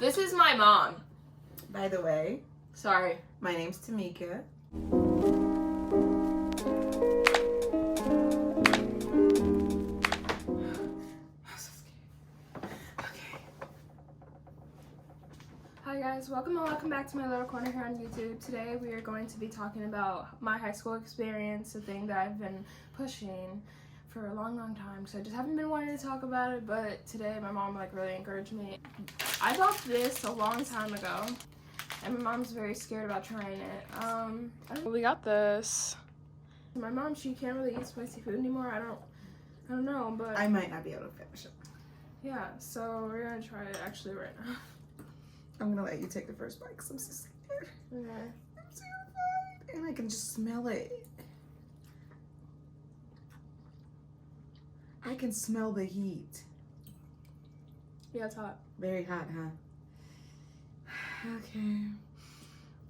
This is my mom. By the way, Sorry. my name's Tamika. Hi guys, welcome back to my little corner here on YouTube. Today we are going to be talking about my high school experience, a thing that I've been pushing for a long time, so I just haven't been wanting to talk about it, but today my mom really encouraged me. I bought this a long time ago, and my mom's very scared about trying it. We got this. My mom, she can't really eat spicy food anymore. I don't know, but I might not be able to finish it. yeah, so we're gonna try it actually right now. I'm gonna let you take the first bite because I'm so scared. Okay. I'm terrified. And I can just smell it. I can smell the heat. Yeah, it's hot. Very hot, huh? Okay.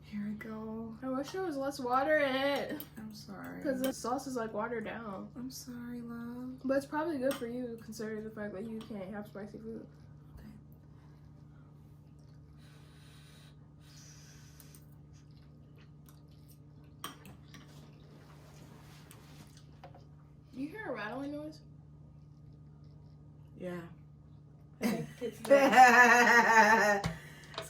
Here we go. I wish there was less water in it. I'm sorry. Because the sauce is watered down. I'm sorry, love. But it's probably good for you considering the fact that you can't have spicy food. You hear a rattling noise? Yeah. It's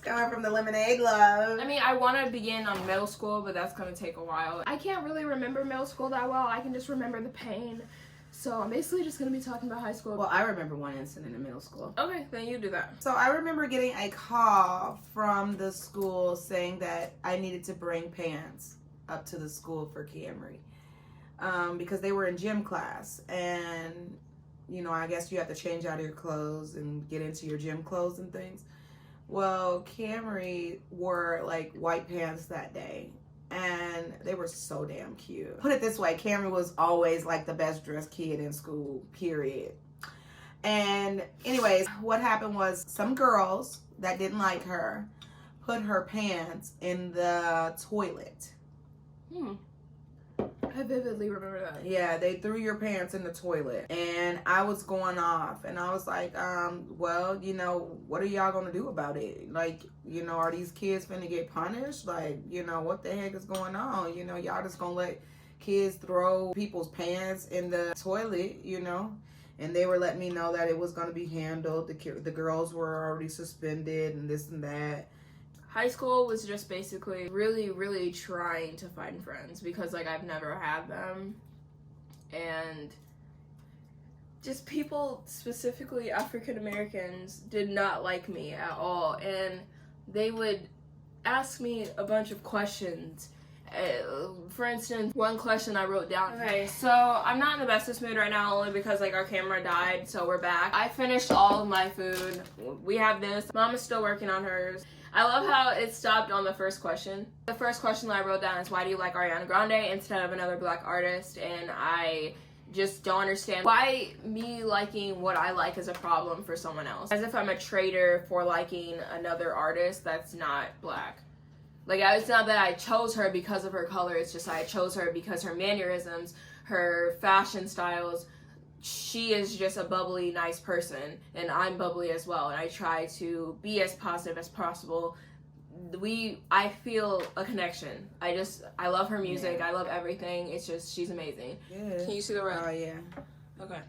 coming from the lemonade, love. I mean, I want to begin on middle school, but that's going to take a while. I can't really remember middle school that well. I can just remember the pain. So I'm basically just going to be talking about high school. Well, I remember one incident in middle school. Okay, then you do that. So I remember getting a call from the school saying that I needed to bring pants up to the school for Camry. Because they were in gym class, and you know, I guess you have to change out of your clothes and get into your gym clothes and things. Well, Camry wore white pants that day, and they were so damn cute. Put it this way, Camry was always the best dressed kid in school, period. And anyways, what happened was some girls that didn't like her put her pants in the toilet. I vividly remember that. Yeah, they threw your pants in the toilet, and I was going off, and I was like, well, you know, what are y'all gonna do about it? Are these kids finna get punished? What the heck is going on? Y'all just gonna let kids throw people's pants in the toilet, And they were letting me know that it was gonna be handled. The girls were already suspended and this and that. High school was just basically really trying to find friends because I've never had them, and just people, specifically African Americans, did not like me at all, and they would ask me a bunch of questions. For instance, one question I wrote down. Okay, so I'm not in the bestest mood right now, only because our camera died, so we're back. I finished all of my food. We have this. Mom is still working on hers. I love how it stopped on the first question. The first question that I wrote down is, why do you like Ariana Grande instead of another black artist? And I just don't understand why me liking what I like is a problem for someone else. As if I'm a traitor for liking another artist that's not black. It's not that I chose her because of her color, it's just I chose her because her mannerisms, her fashion styles. She is just a bubbly, nice person, and I'm bubbly as well, and I try to be as positive as possible. I feel a connection. I love her music. Yeah. I love everything. It's just, she's amazing. Yeah. Can you see the red? Oh, yeah. Okay.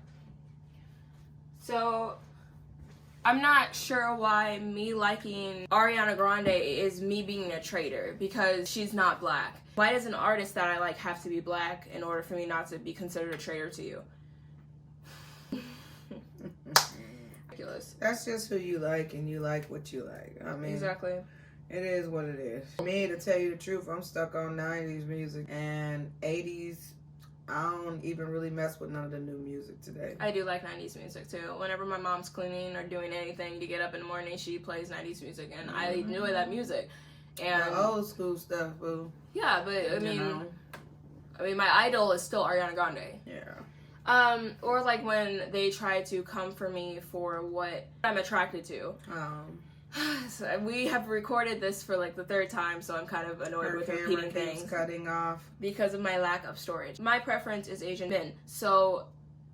So, I'm not sure why me liking Ariana Grande is me being a traitor, because she's not black. Why does an artist that I like have to be black in order for me not to be considered a traitor to you? Ridiculous. That's just who you like, and you like what you like. I mean, exactly. It is what it is. Me, to tell you the truth, I'm stuck on 90s music, and 80s, I don't even really mess with none of the new music today. I do like 90s music too. Whenever my mom's cleaning or doing anything to get up in the morning, she plays 90s music, and I enjoy that music. And the old school stuff, boo. Yeah, but I mean, my idol is still Ariana Grande. Yeah. Or when they try to come for me for what I'm attracted to. So we have recorded this for the third time, so I'm kind of annoyed with repeating things. Cutting off because of my lack of storage. My preference is Asian men, so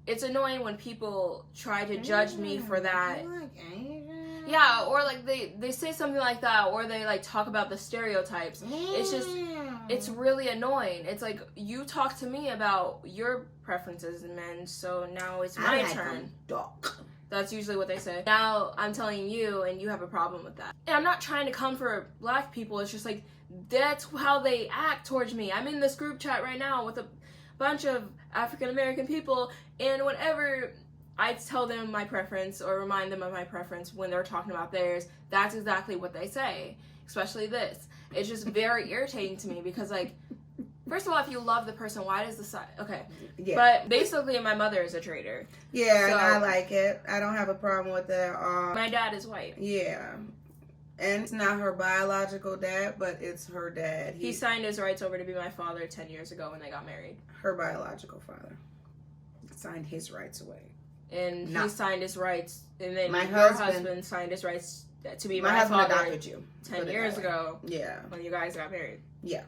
it's annoying when people try to judge me for that. You like Asian? Yeah, or like they say something like that, or they like talk about the stereotypes. It's just, it's really annoying. It's like, you talk to me about your preferences in men, so now it's my turn. That's usually what they say. Now I'm telling you, and you have a problem with that. And I'm not trying to come for black people. It's just like, that's how they act towards me. I'm in this group chat right now with a bunch of African American people, and whenever I tell them my preference or remind them of my preference when they're talking about theirs, that's exactly what they say. Especially this. It's just very irritating to me because, like, first of all, if you love the person, why does the side... Okay. Yeah. But basically, my mother is a traitor. Yeah, so, and I like it. I don't have a problem with that. My dad is white. Yeah. And it's not her biological dad, but it's her dad. He signed his rights over to be my father 10 years ago when they got married. Her biological father signed his rights away. And he signed his rights, and then your husband signed his rights to be my husband father adopted you 10 years ago. Yeah. When you guys got married. Yeah.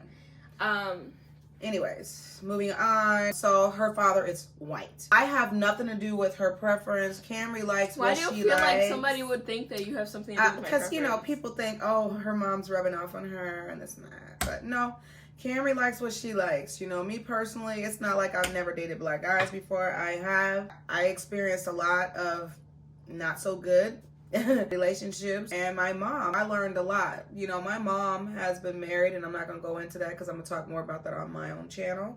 Anyways, moving on. So her father is white. I have nothing to do with her preference. Camry likes what she likes. Why do you feel like somebody would think that you have something to do with my preference? Because, you know, people think, oh, her mom's rubbing off on her and this and that. But no, Camry likes what she likes. You know, me personally, it's not like I've never dated black guys before. I have. I experienced a lot of not so good relationships. And my mom, I learned a lot. You know, my mom has been married, and I'm not going to go into that because I'm going to talk more about that on my own channel,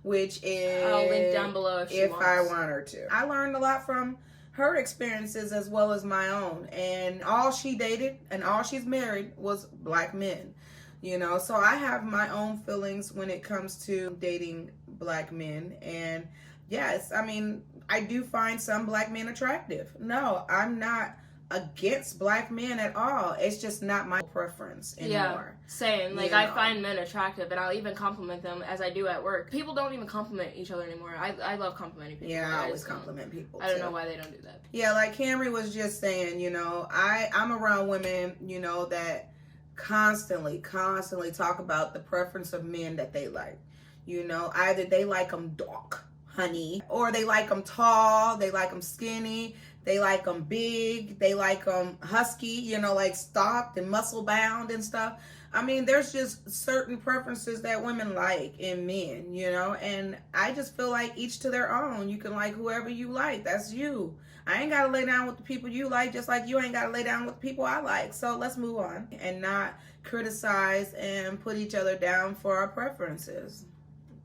which is... I'll link down below if I want her to. I learned a lot from her experiences as well as my own. And all she dated and all she's married was black men. You know, so I have my own feelings when it comes to dating black men. And yes, I mean, I do find some black men attractive. No, I'm not against black men at all. It's just not my preference anymore. Yeah, same. Like, I find men attractive, and I'll even compliment them as I do at work. People don't even compliment each other anymore. I love complimenting people. Yeah, I always compliment people, I don't know why they don't do that. Yeah, like Camry was just saying, you know, I'm around women, you know, that constantly talk about the preference of men that they like. You know, either they like them dark, honey, or they like them tall, they like them skinny, they like them big, they like them husky, you know, like stocked and muscle bound and stuff. I mean, there's just certain preferences that women like in men, you know, and I just feel like each to their own. You can like whoever you like. That's you. I ain't got to lay down with the people you like, just like you ain't got to lay down with the people I like. So let's move on and not criticize and put each other down for our preferences.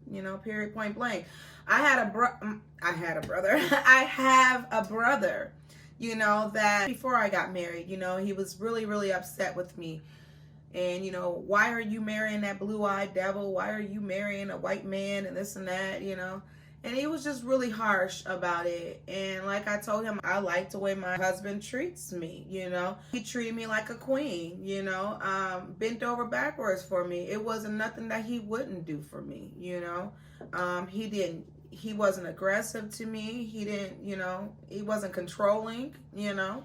You know, period, point blank. I have a brother, you know, that before I got married, you know, he was really, really upset with me. And, you know, why are you marrying that blue-eyed devil? Why are you marrying a white man and this and that, you know? And he was just really harsh about it. And like I told him, I like the way my husband treats me, you know. He treated me like a queen, you know, bent over backwards for me. It wasn't nothing that he wouldn't do for me, you know. He wasn't aggressive to me. He didn't, you know, he wasn't controlling, you know.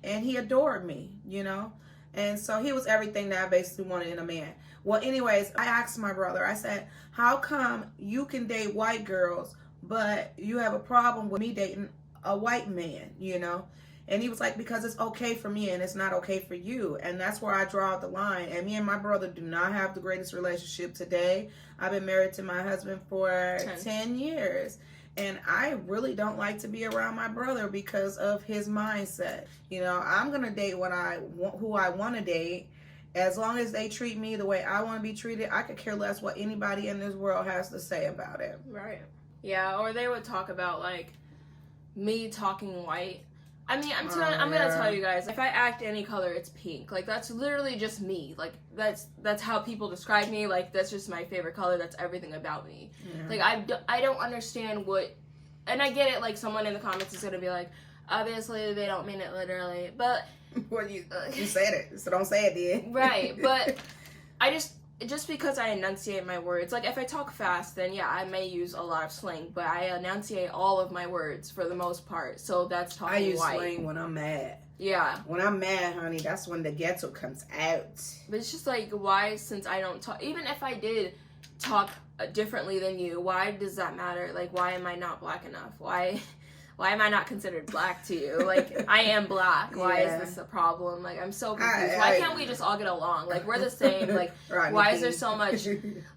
And he adored me, you know. And so he was everything that I basically wanted in a man. Well, anyways, I asked my brother, I said, how come you can date white girls, but you have a problem with me dating a white man, you know? And he was like, because it's okay for me and it's not okay for you. And that's where I draw the line. And me and my brother do not have the greatest relationship today. I've been married to my husband for 10 years. And I really don't like to be around my brother because of his mindset. You know, I'm going to date who I want to date. As long as they treat me the way I want to be treated, I could care less what anybody in this world has to say about it. Right. Yeah, or they would talk about, like, me talking white. I mean, I'm gonna tell you guys, if I act any color, it's pink. Like, that's literally just me. Like, that's how people describe me. Like, that's just my favorite color. That's everything about me. Yeah. Like, I don't understand what... And I get it, like, someone in the comments is gonna be like, obviously, they don't mean it literally, but... Well, you said it, so don't say it then. Right, but I just because I enunciate my words, like if I talk fast, then yeah, I may use a lot of slang, but I enunciate all of my words for the most part, so that's talking white. I use slang when I'm mad. Yeah. When I'm mad, honey, that's when the ghetto comes out. But it's just like, why, since I don't talk, even if I did talk differently than you, why does that matter? Like, why am I not black enough? Why why am I not considered black to you? Like, I am black. Why is this a problem? Like, I'm so confused. Why can't we just all get along? Like, we're the same. Like, why is there so much?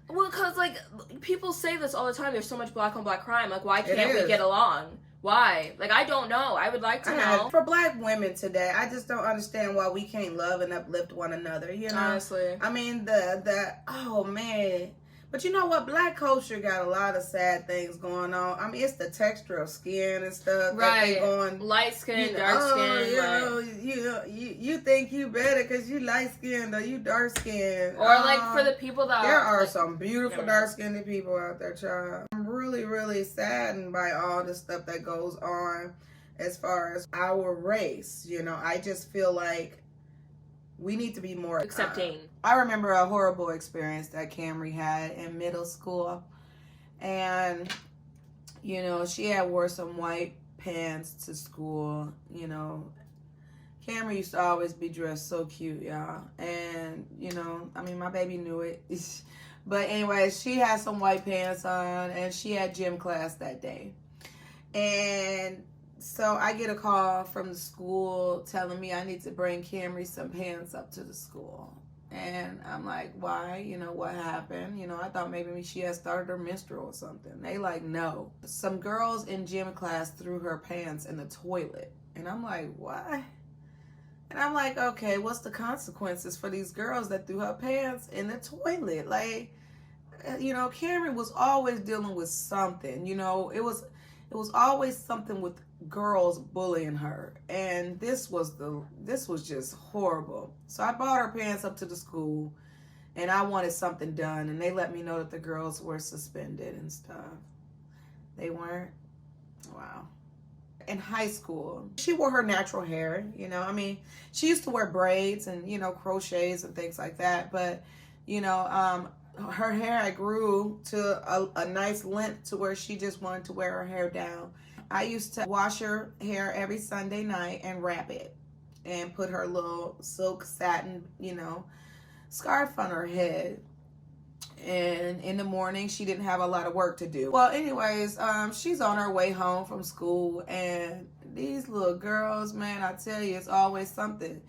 Well, because, like, people say this all the time. There's so much black on black crime. Like, why can't we get along? Why? Like, I don't know. I would like to know. For black women today, I just don't understand why we can't love and uplift one another, you know? Honestly. I mean, oh, man. But you know what? Black culture got a lot of sad things going on. I mean, it's the texture of skin and stuff. Right. That they going, light skin, dark skin. You know, you think you better because you light skinned or you dark skinned. Or like for the people that there are like, some beautiful dark skinned people out there, child. I'm really, really saddened by all the stuff that goes on as far as our race. You know, I just feel like we need to be more accepting. I remember a horrible experience that Camry had in middle school. And, you know, she had wore some white pants to school. You know, Camry used to always be dressed so cute, y'all. And, you know, I mean, my baby knew it. But anyway, she had some white pants on and she had gym class that day. And so I get a call from the school telling me I need to bring Camry some pants up to the school. And I'm like, why? You know, what happened? You know, I thought maybe she had started her menstrual or something. They like, no. Some girls in gym class threw her pants in the toilet. And I'm like, what? And I'm like, okay, what's the consequences for these girls that threw her pants in the toilet? Like, you know, Camry was always dealing with something. You know, it was always something with girls bullying her, and this was just horrible. So I brought her pants up to the school, and I wanted something done, and they let me know that the girls were suspended and stuff. They weren't? Wow. In high school, she wore her natural hair, you know. I mean, she used to wear braids and, you know, crochets and things like that, but, you know, her hair grew to a nice length to where she just wanted to wear her hair down. I used to wash her hair every Sunday night and wrap it and put her little silk satin, you know, scarf on her head. And in the morning, she didn't have a lot of work to do. Well, anyways, she's on her way home from school, and these little girls, man, I tell you, it's always something.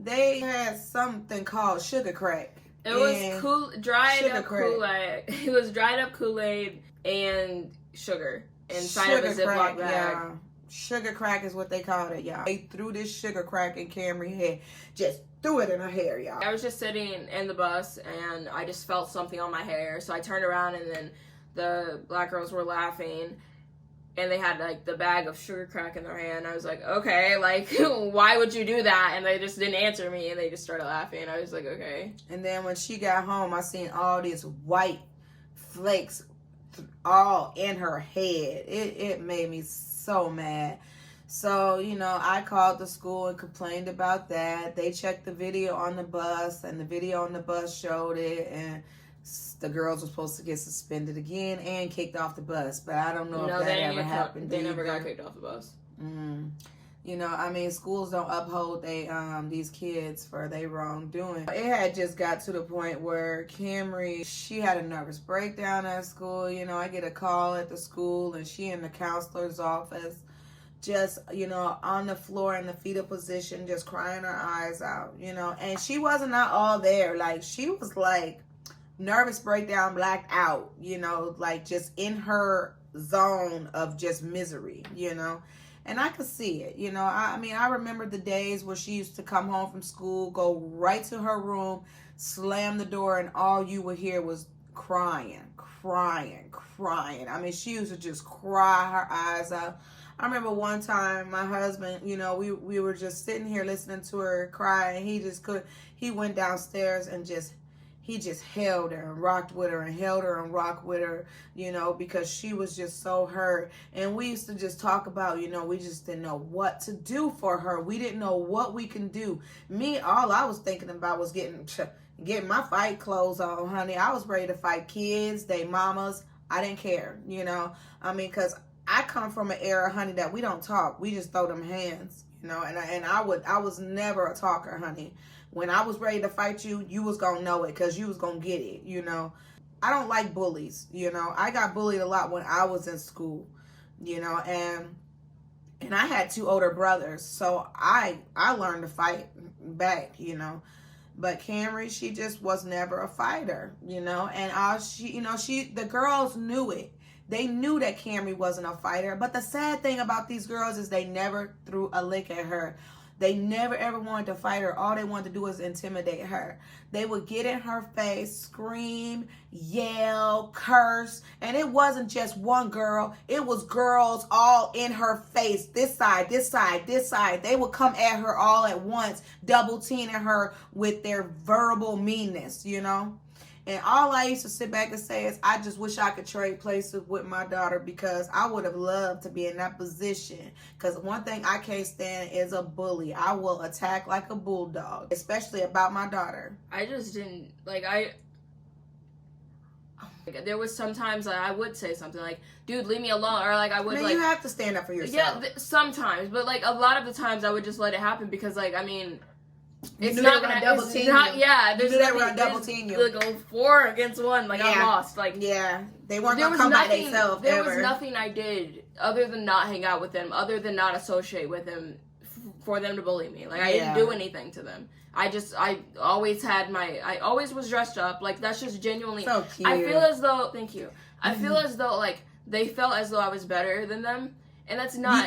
They had something called sugar crack. It was dried up Kool-Aid. It was dried up Kool-Aid and sugar inside of a Ziploc bag. Yeah. Sugar crack is what they called it, y'all. They threw this sugar crack in Camry's head. Just threw it in her hair, y'all. I was just sitting in the bus and I just felt something on my hair. So I turned around and then the black girls were laughing. And they had, like, the bag of sugar crack in their hand. I was like, okay, like, why would you do that? And they just didn't answer me, and they just started laughing. I was like, okay. And then when she got home, I seen all these white flakes all in her head. It made me so mad. So, you know, I called the school and complained about that. They checked the video on the bus, and the video on the bus showed it, and the girls were supposed to get suspended again and kicked off the bus, but I don't know if that ever happened. They never got kicked off the bus. You know, I mean, schools don't uphold these kids for their wrongdoing. It had just got to the point where Camry, she had a nervous breakdown at school. You know, I get a call at the school, and she in the counselor's office, just, you know, on the floor in the fetal position, just crying her eyes out, you know, and she wasn't not all there. Like, she was like nervous breakdown, blacked out, you know, like just in her zone of just misery, you know. And I could see it, you know. I mean, I remember the days where she used to come home from school, go right to her room, slam the door, and all you would hear was crying. I mean, she used to just cry her eyes out. I remember one time my husband, you know, we were just sitting here listening to her cry, and he went downstairs and he just held her and rocked with her and held her and rocked with her, you know, because she was just so hurt. And we used to just talk about, you know, we just didn't know what to do for her. We didn't know what we can do. Me, all I was thinking about was getting my fight clothes on, honey. I was ready to fight kids, they mamas. I didn't care, you know. I mean, because I come from an era, honey, that we don't talk. We just throw them hands, you know. And I was never a talker, honey. When I was ready to fight you, you was going to know it because you was going to get it, you know. I don't like bullies, you know. I got bullied a lot when I was in school, you know. And And I had 2 older brothers, so I learned to fight back, you know. But Camry, she just was never a fighter, you know. And the girls knew it. They knew that Camry wasn't a fighter. But the sad thing about these girls is they never threw a lick at her. They never ever wanted to fight her. All they wanted to do was intimidate her. They would get in her face, scream, yell, curse. And it wasn't just one girl. It was girls all in her face. This side, this side, this side. They would come at her all at once, double teaming her with their verbal meanness, you know. And all I used to sit back and say is, I just wish I could trade places with my daughter, because I would have loved to be in that position. Because one thing I can't stand is a bully. I will attack like a bulldog, especially about my daughter. I just didn't, like, there was sometimes that I would say something like, dude, leave me alone. Or, like, I would, you have to stand up for yourself. Yeah, sometimes. But, like, a lot of the times I would just let it happen because, like, I mean... It's not gonna double team you. Yeah, there's that we're gonna double team you. Like 4 against 1, like I lost. Like they weren't gonna come by themselves. There was nothing I did other than not hang out with them, other than not associate with them, for them to bully me. Like I didn't do anything to them. I always was dressed up. Like that's just genuinely. So cute. I feel as though. Thank you. I feel as though like they felt as though I was better than them, and that's not.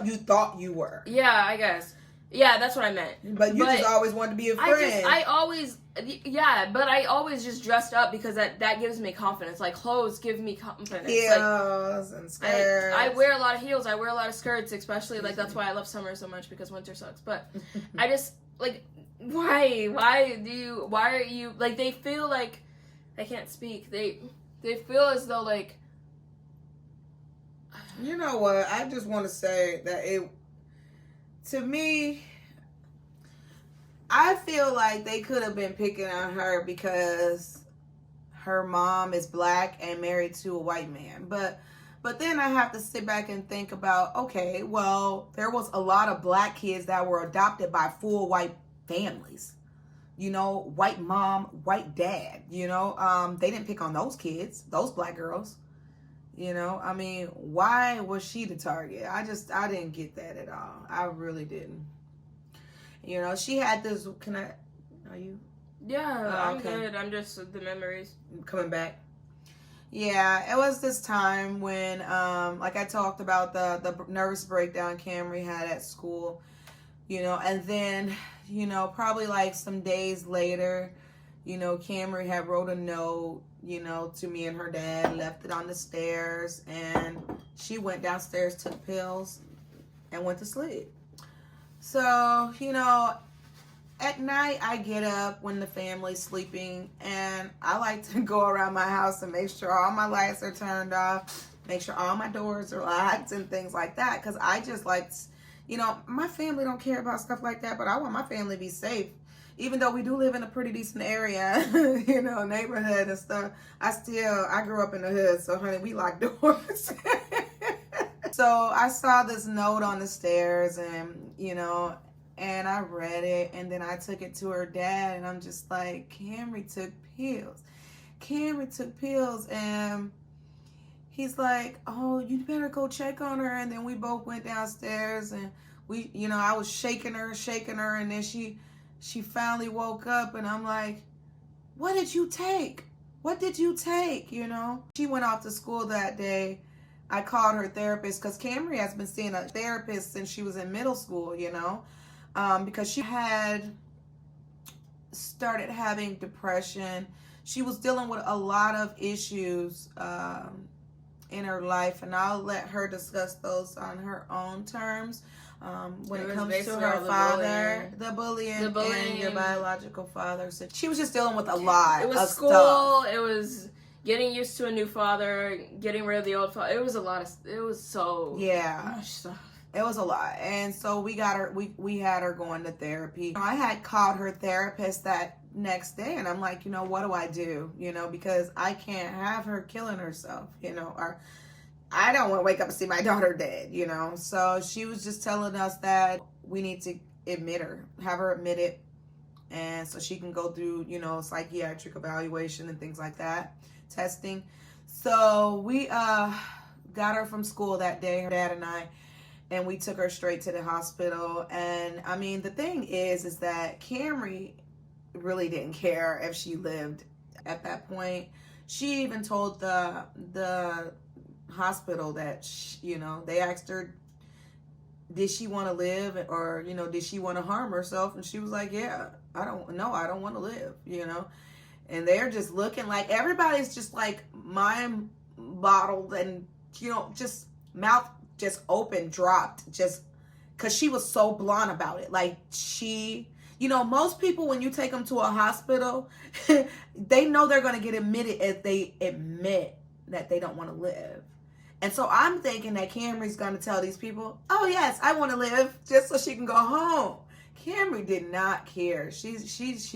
You thought you were. Yeah, I guess. Yeah, that's what I meant. But you just always wanted to be a friend. I always just dressed up because that gives me confidence. Like, clothes give me confidence. Heels and skirts. I wear a lot of heels. I wear a lot of skirts, especially, like, that's why I love summer so much, because winter sucks. But I just, like, why are you, like, they feel like, I can't speak. They feel as though, like. You know what? I just want to say that to me, I feel like they could have been picking on her because her mom is black and married to a white man. But then I have to sit back and think about, okay, well, there was a lot of black kids that were adopted by full white families. You know, white mom, white dad, you know. They didn't pick on those kids, those black girls. You know, I mean, why was she the target? I didn't get that at all. I really didn't. You know, she had this, are you? Yeah, I'm good. I'm just, the memories. Coming back. Yeah, it was this time when, like I talked about the nervous breakdown Camry had at school, you know, and then, you know, probably like some days later, you know, Camry had wrote a note, you know, to me and her dad, left it on the stairs, and she went downstairs, took pills, and went to sleep. So, you know, at night I get up when the family's sleeping, and I like to go around my house and make sure all my lights are turned off, make sure all my doors are locked and things like that, because I just like, you know, my family don't care about stuff like that, but I want my family to be safe. Even though we do live in a pretty decent area, you know, neighborhood and stuff, I grew up in the hood, so honey, we lock doors. So I saw this note on the stairs, and, you know, and I read it, and then I took it to her dad, and I'm just like, Camry took pills. Camry took pills, and he's like, oh, you better go check on her. And then we both went downstairs, and we, you know, I was shaking her, and then she finally woke up, and I'm like, what did you take? What did you take, you know? She went off to school that day. I called her therapist, because Camry has been seeing a therapist since she was in middle school, you know, because she had started having depression. She was dealing with a lot of issues in her life, and I'll let her discuss those on her own terms. When it comes to her father, the bullying, and your biological father. So she was just dealing with a lot. It was of school. Stuff. It was getting used to a new father, getting rid of the old father. It was a lot of. It was so much stuff. It was a lot, and so we got her. We had her going to therapy. I had called her therapist that next day, and I'm like, you know, what do I do? You know, because I can't have her killing herself. You know, or I don't want to wake up and see my daughter dead, you know. So she was just telling us that we need to admit her, have her admit it, and so she can go through, you know, psychiatric evaluation and things like that, testing. So we got her from school that day, her dad and I, and we took her straight to the hospital. And I mean, the thing is that Camry really didn't care if she lived at that point. She even told the hospital that they asked her, did she want to live, or did she want to harm herself, and she was like, yeah, I don't want to live, and they're just looking like everybody's just like mind bottled, and just mouth just open, dropped, just because she was so blunt about it. Like, most people, when you take them to a hospital, they know they're going to get admitted if they admit that they don't want to live. And so I'm thinking that Camry's going to tell these people, oh yes, I want to live, just so she can go home. Camry did not care. She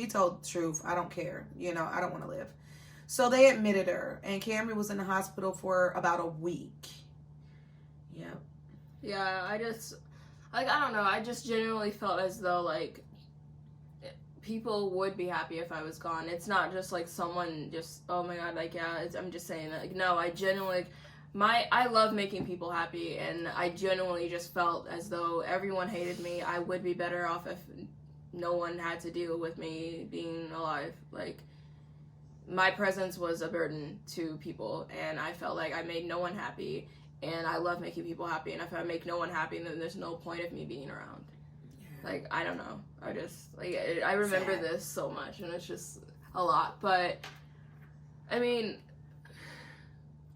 told the truth. I don't care. I don't want to live. So they admitted her, and Camry was in the hospital for about a week. Yep. Yeah, I don't know. I just genuinely felt as though, like, people would be happy if I was gone. It's not just, like, someone just, oh my god, like, yeah, I'm just saying that. Like, no, I genuinely, I love making people happy, and I genuinely just felt as though everyone hated me. I would be better off if no one had to deal with me being alive. Like, my presence was a burden to people, and I felt like I made no one happy, and I love making people happy, and if I make no one happy, then there's no point of me being around. Yeah. Like, I don't know. I just, like, I remember sad. This so much, and it's just a lot, but, I mean,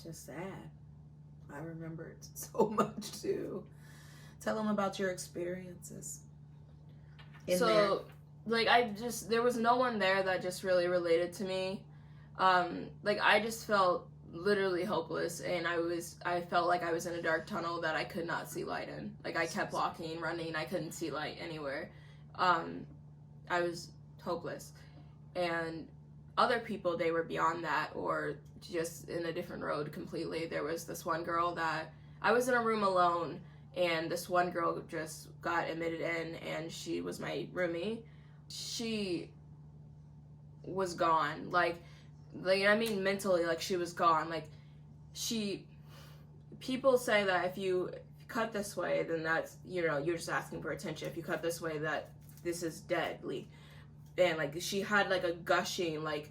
just sad. I remember it so much, too. Tell them about your experiences. There was no one there that just really related to me. I just felt literally hopeless, and I felt like I was in a dark tunnel that I could not see light in. Like, I kept walking, running, I couldn't see light anywhere. I was hopeless. And other people, they were beyond that, or just in a different road completely. There was this one girl that, I was in a room alone, and this one girl just got admitted in, and she was my roomie. She was gone. Like, I mean mentally, like, she was gone. Like, people say that if you cut this way, then that's, you're just asking for attention. If you cut this way, that this is deadly. And, like, she had, like, a gushing, like,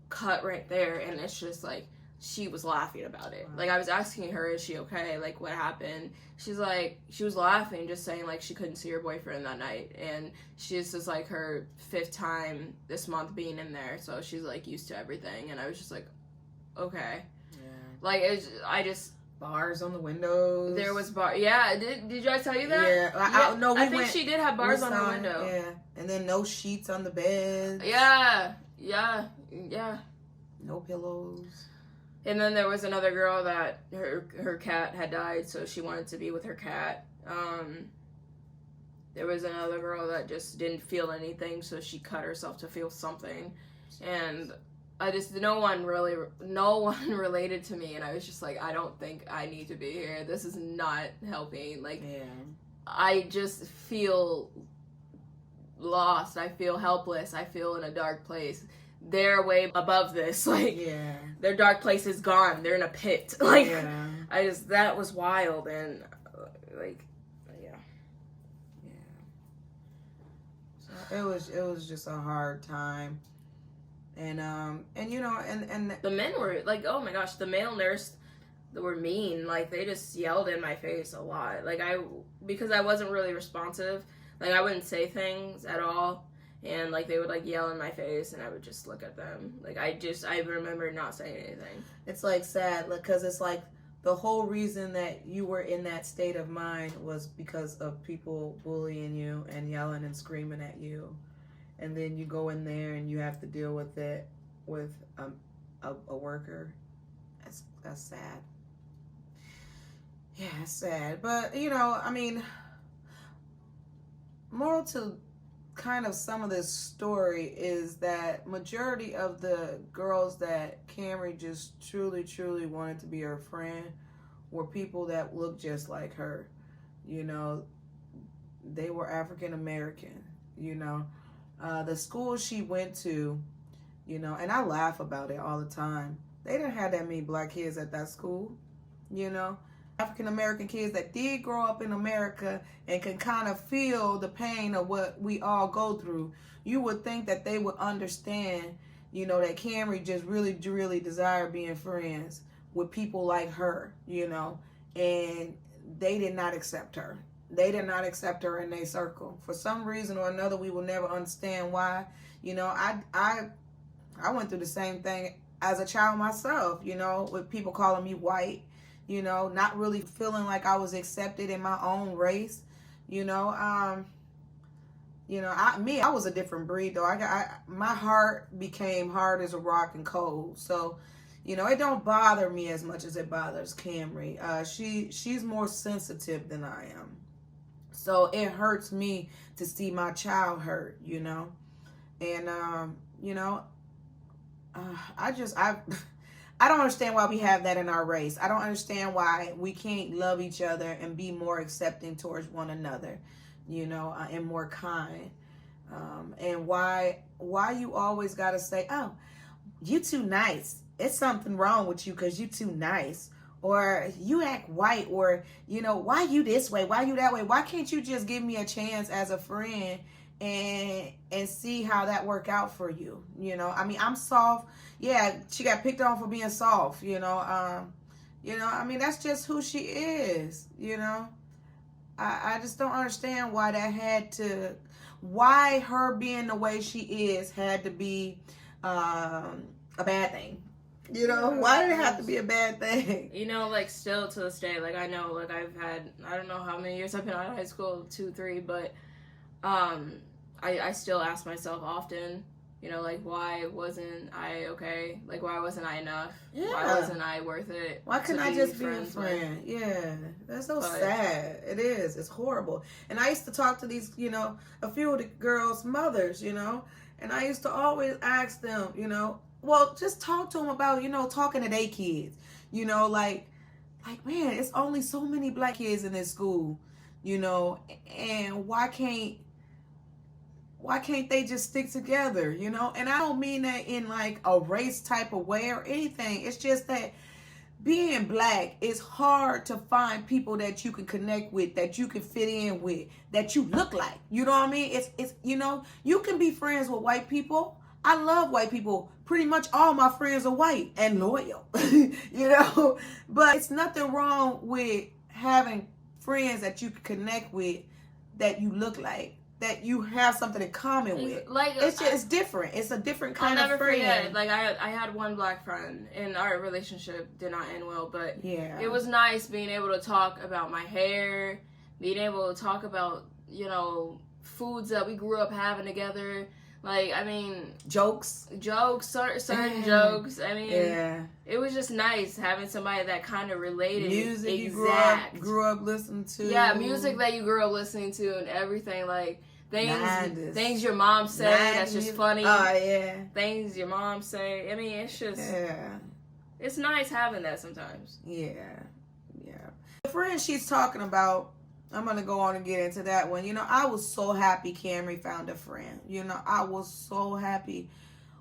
cut right there, and it's just, like, she was laughing about it. Like, I was asking her, is she okay? Like, what happened? She's like, she was laughing, just saying, like, she couldn't see her boyfriend that night, and this is, like, her 5th time this month being in there, so she's, like, used to everything, and I was just like, okay. Yeah. Like, I just... Bars on the windows. There was yeah, did I tell you that? Yeah. No, I think she did have bars on the window. Yeah, and then no sheets on the bed. Yeah. No pillows. And then there was another girl that her cat had died, so she wanted to be with her cat. There was another girl that just didn't feel anything, so she cut herself to feel something. And no one related to me, and I was just like, I don't think I need to be here. This is not helping. Like, yeah. I just feel lost. I feel helpless. I feel in a dark place. They're way above this. Like, yeah. Their dark place is gone. They're in a pit. Like, yeah. That was wild, and like, yeah. So it was just a hard time. And and the men were like, oh my gosh, the male nurse, they were mean. Like, they just yelled in my face a lot. Like, because I wasn't really responsive, like, I wouldn't say things at all, and like, they would like yell in my face, and I would just look at them. Like, I remember not saying anything. It's like sad, like, because it's like the whole reason that you were in that state of mind was because of people bullying you and yelling and screaming at you. And then you go in there and you have to deal with it with a worker. That's sad. Yeah, it's sad. But, I mean, moral to kind of some of this story is that majority of the girls that Camry just truly, truly wanted to be her friend were people that looked just like her. They were African American, the school she went to, and I laugh about it all the time. They didn't have that many black kids at that school, African American kids that did grow up in America and can kind of feel the pain of what we all go through, you would think that they would understand, you know, that Camry just really desired being friends with people like her, you know, and they did not accept her. They did not accept her in their circle. For some reason or another, we will never understand why. You know, I went through the same thing as a child myself, you know, with people calling me white, you know, not really feeling like I was accepted in my own race, you know. I was a different breed though. My heart became hard as a rock and cold. So, you know, it don't bother me as much as it bothers Camry. She's more sensitive than I am. So it hurts me to see my child hurt, you know. And you know, I don't understand why we have that in our race. I don't understand why we can't love each other and be more accepting towards one another, you know, and more kind. And why you always got to say, oh, you too nice. It's something wrong with you because you too nice. Or you act white, or, you know, why you this way? Why you that way? Why can't you just give me a chance as a friend and see how that work out for you? You know, I mean, I'm soft. Yeah, she got picked on for being soft, you know. I mean, that's just who she is, you know. I just don't understand why why her being the way she is had to be a bad thing. You know, why did it have to be a bad thing? You know, like, still to this day, like, I know, like, I've had, I don't know how many years I've been out of high school, 2, 3, but I still ask myself often, you know, like, why wasn't I okay? Like, why wasn't I enough? Yeah. Why wasn't I worth it? Why couldn't I just be a friend? Yeah, that's so sad. It is. It's horrible. And I used to talk to these, you know, a few of the girls' mothers, you know, and I used to always ask them, you know, well, just talk to them about, you know, talking to their kids, you know, like, man, it's only so many black kids in this school, you know, and why can't they just stick together, you know? And I don't mean that in like a race type of way or anything. It's just that being black, it's hard to find people that you can connect with, that you can fit in with, that you look like. You know what I mean? It's you know, you can be friends with white people. I love white people. Pretty much all my friends are white and loyal, you know? But it's nothing wrong with having friends that you can connect with, that you look like, that you have something in common with. Like, it's different. It's a different kind of friend. I'll never forget. Like, I had one black friend, and our relationship did not end well, but yeah, it was nice being able to talk about my hair, being able to talk about, you know, foods that we grew up having together. Like, I mean, jokes, certain jokes. I mean, yeah, it was just nice having somebody that kind of related. Music you grew up listening to. Yeah, music that you grew up listening to and everything. Like, things your mom say that's just funny. Oh, yeah. Things your mom say. I mean, it's just, it's nice having that sometimes. Yeah. The friend she's talking about, I'm going to go on and get into that one. You know, I was so happy Camry found a friend. You know, I was so happy.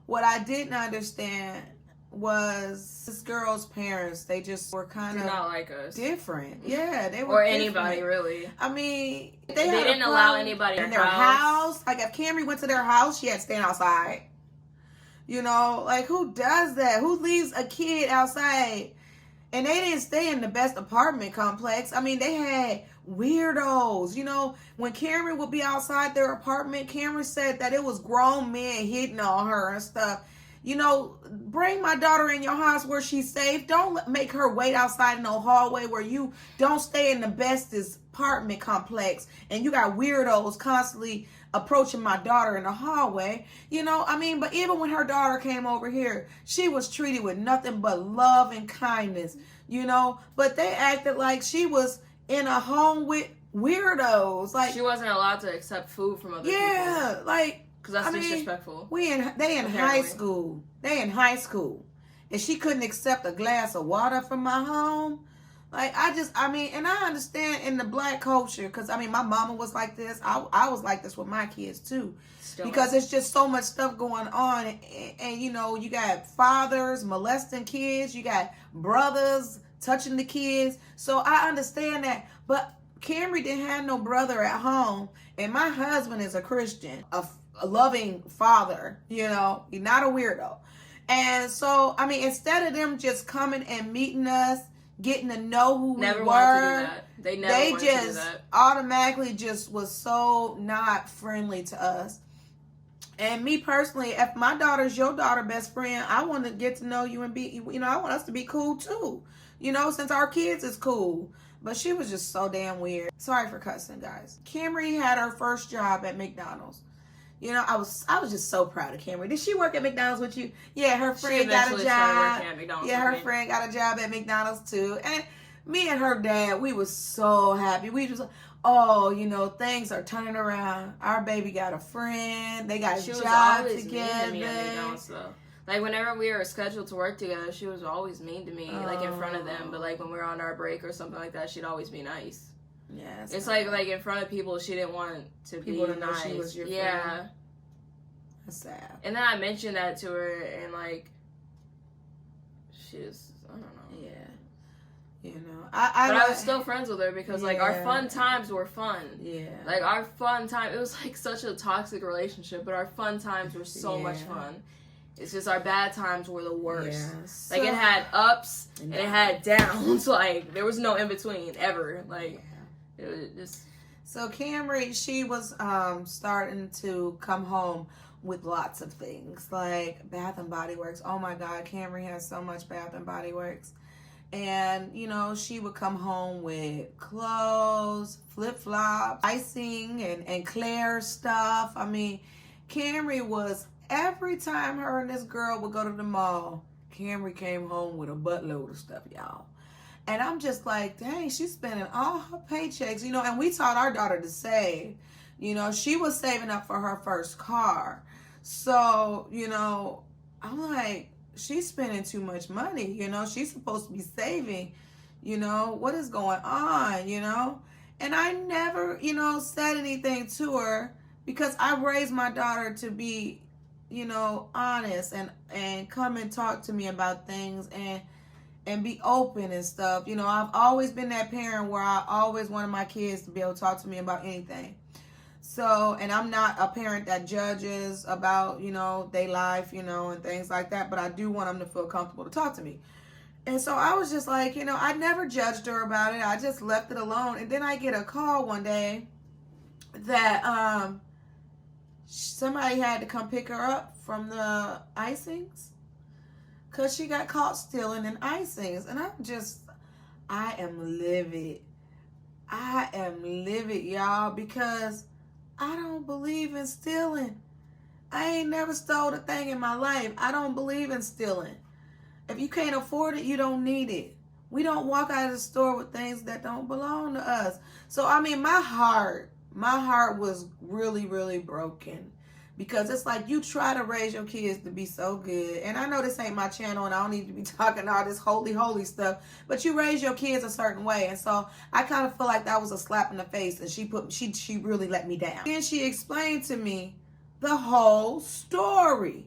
What I didn't understand was this girl's parents. They just were kind of not like us. Different. Yeah, they were or different. Anybody, really. I mean, they didn't allow anybody in their house. Like, if Camry went to their house, she had to stand outside. You know, like, who does that? Who leaves a kid outside? And they didn't stay in the best apartment complex. I mean, they had weirdos. You know, when Camry would be outside their apartment, Camry said that it was grown men hitting on her and stuff. You know, bring my daughter in your house where she's safe. Don't make her wait outside in no hallway where you don't stay in the bestest apartment complex and you got weirdos constantly approaching my daughter in the hallway. You know, I mean, but even when her daughter came over here, she was treated with nothing but love and kindness, you know, but they acted like she was in a home with weirdos. Like, she wasn't allowed to accept food from other people. Yeah, like, because that's disrespectful. They in high school. They in high school. And she couldn't accept a glass of water from my home. Like, and I understand in the black culture, because, I mean, my mama was like this. I was like this with my kids, too. Because it's just so much stuff going on. And, you know, you got fathers molesting kids. You got brothers touching the kids. So I understand that. But Camry didn't have no brother at home. And my husband is a Christian, a loving father, you know, he's not a weirdo. And so, I mean, instead of them just coming and meeting us, getting to know who Never we wanted were, to do that. They never wanted to do that. automatically just was so not friendly to us. And me personally, if my daughter's your daughter best friend, I want to get to know you and be, you know, I want us to be cool too. You know, since our kids is cool. But she was just so damn weird. Sorry for cussing, guys. Camry had her first job at McDonald's. You know, I was just so proud of Camry. Did she work at McDonald's with you? Yeah, her friend got a job. Yeah, her friend got a job at McDonald's too. And me and her dad, we was so happy. We just, oh, you know, things are turning around. Our baby got a friend. They got a job together. Mean to me at McDonald's, though. Like, whenever we were scheduled to work together, she was always mean to me, like, in front of them. But, like, when we were on our break or something like that, she'd always be nice. Yeah, it's like in front of people, she didn't want to be nice. She was your friend. Yeah. That's sad. And then I mentioned that to her, and, like, she was, I don't know. Yeah. You know, but I was still friends with her because, like, our fun times were fun. Yeah. Like, our fun time, it was, like, such a toxic relationship, but our fun times were so much fun. It's just our bad times were the worst. Yeah, so, like, it had ups and it had downs. Like, there was no in between ever. Like, it was just. So Camry, she was starting to come home with lots of things like Bath and Body Works. Oh my God, Camry has so much Bath and Body Works. And, you know, she would come home with clothes, flip-flops, icing, and Claire stuff. I mean, Camry was. Every time her and this girl would go to the mall, Camry came home with a buttload of stuff, y'all. And I'm just like, dang, she's spending all her paychecks, you know, and we taught our daughter to save. You know, she was saving up for her first car. So, you know, I'm like, she's spending too much money, you know, she's supposed to be saving, you know, what is going on, you know? And I never, you know, said anything to her because I raised my daughter to be, you know, honest and come and talk to me about things and be open and stuff. You know, I've always been that parent where I always wanted my kids to be able to talk to me about anything. So, and I'm not a parent that judges about, you know, their life, you know, and things like that, but I do want them to feel comfortable to talk to me. And so I was just like, you know, I never judged her about it. I just left it alone. And then I get a call one day that, somebody had to come pick her up from the icings because she got caught stealing in icings. And I am livid. I am livid, y'all, because I don't believe in stealing. I ain't never stole a thing in my life. I don't believe in stealing. If you can't afford it, you don't need it. We don't walk out of the store with things that don't belong to us. So, I mean, my heart was really, really broken because it's like you try to raise your kids to be so good. And I know this ain't my channel and I don't need to be talking all this holy stuff, but you raise your kids a certain way. And so I kind of feel like that was a slap in the face and she really let me down. Then she explained to me the whole story,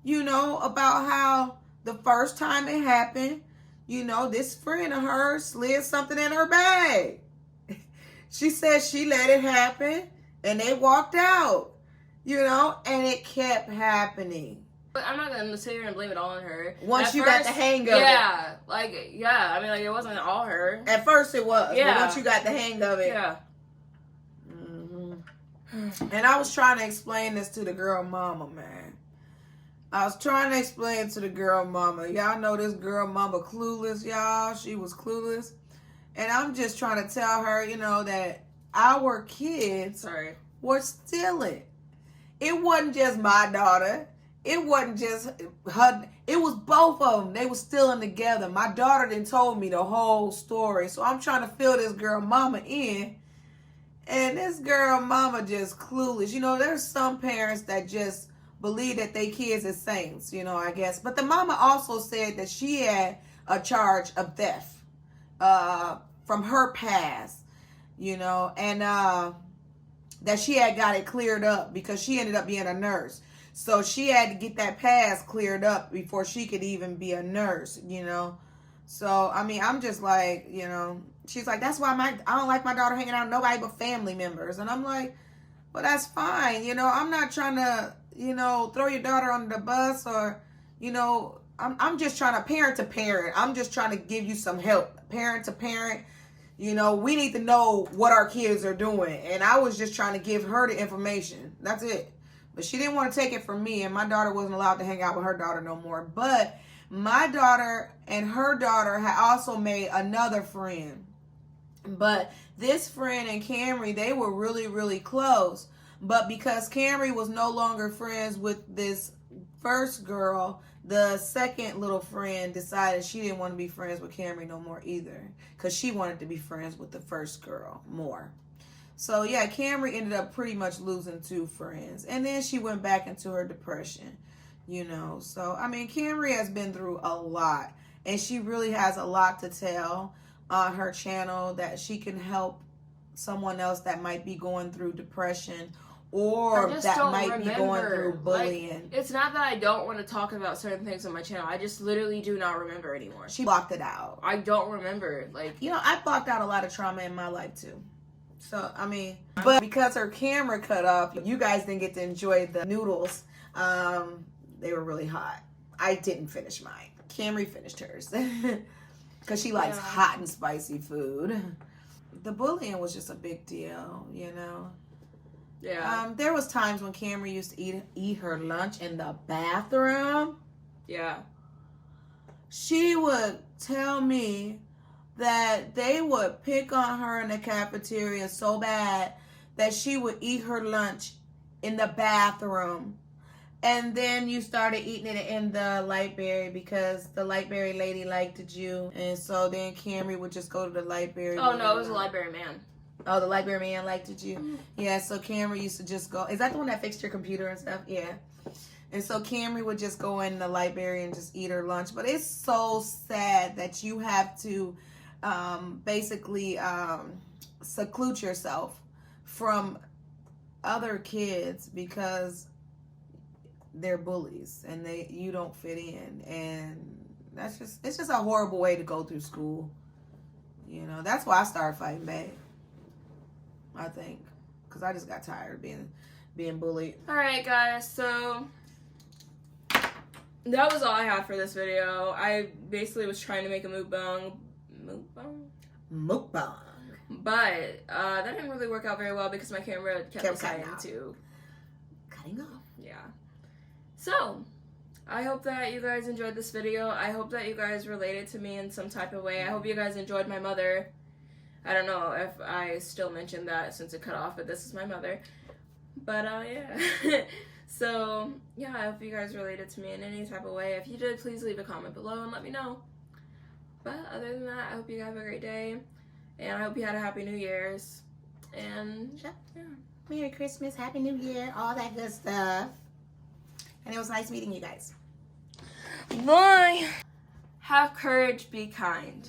you know, about how the first time it happened, you know, this friend of hers slid something in her bag. She said she let it happen and they walked out, you know, and it kept happening. But I'm not going to sit here and blame it all on her. Once you got the hang of it. Yeah, I mean, like, it wasn't all her. At first it was, yeah. But once you got the hang of it. Yeah. Mm-hmm. And I was trying to explain this to the girl mama, man. I was trying to explain to the girl mama. Y'all know this girl mama clueless, y'all. She was clueless. And I'm just trying to tell her, you know, that our kids were stealing. It wasn't just my daughter. It wasn't just her. It was both of them. They were stealing together. My daughter done told me the whole story. So I'm trying to fill this girl mama in. And this girl mama just clueless. You know, there's some parents that just believe that their kids are saints, you know, I guess. But the mama also said that she had a charge of theft from her past, you know, and that she had got it cleared up because she ended up being a nurse. So she had to get that past cleared up before she could even be a nurse, you know. So, I mean, I'm just like, you know, she's like, that's why I don't like my daughter hanging out with nobody but family members. And I'm like, well, that's fine. You know, I'm not trying to, you know, throw your daughter under the bus or, you know, I'm just trying to parent to parent. I'm just trying to give you some help. Parent to parent. You know, we need to know what our kids are doing. And I was just trying to give her the information. That's it. But she didn't want to take it from me. And my daughter wasn't allowed to hang out with her daughter no more. But my daughter and her daughter had also made another friend. But this friend and Camry, they were really, really close. But because Camry was no longer friends with this first girl, the second little friend decided she didn't want to be friends with Camry no more either. Because she wanted to be friends with the first girl more. So yeah, Camry ended up pretty much losing 2 friends. And then she went back into her depression. You know, so I mean, Camry has been through a lot. And she really has a lot to tell on her channel that she can help someone else that might be going through depression or that might be going through bullying. Like, it's not that I don't want to talk about certain things on my channel. I just literally do not remember anymore. She blocked it out. I don't remember. Like, you know, I blocked out a lot of trauma in my life too. So, I mean, but because her camera cut off, you guys didn't get to enjoy the noodles. They were really hot. I didn't finish mine. Camry finished hers. Because she likes hot and spicy food. The bullying was just a big deal, you know. Yeah. There was times when Camry used to eat her lunch in the bathroom. Yeah. She would tell me that they would pick on her in the cafeteria so bad that she would eat her lunch in the bathroom. And then you started eating it in the library because the library lady liked you. And so then Camry would just go to the library. Oh, no, it was a library man. Oh, the library man liked you? Mm-hmm. Yeah, so Camry used to just go. Is that the one that fixed your computer and stuff? Yeah. And so Camry would just go in the library and just eat her lunch. But it's so sad that you have to basically seclude yourself from other kids because they're bullies and you don't fit in, and it's just a horrible way to go through school. You know, that's why I started fighting back, I think, because I just got tired of being bullied. All right, guys, so that was all I had for this video. I basically was trying to make a mukbang, but that didn't really work out very well because my camera kept deciding to cutting off. Yeah. So, I hope that you guys enjoyed this video. I hope that you guys related to me in some type of way. I hope you guys enjoyed my mother. I don't know if I still mentioned that since it cut off, but this is my mother. But, yeah. So, yeah, I hope you guys related to me in any type of way. If you did, please leave a comment below and let me know. But, other than that, I hope you guys have a great day. And I hope you had a Happy New Year's. And, yeah. Merry Christmas, Happy New Year, all that good stuff. And it was nice meeting you guys. Bye. Have courage, be kind.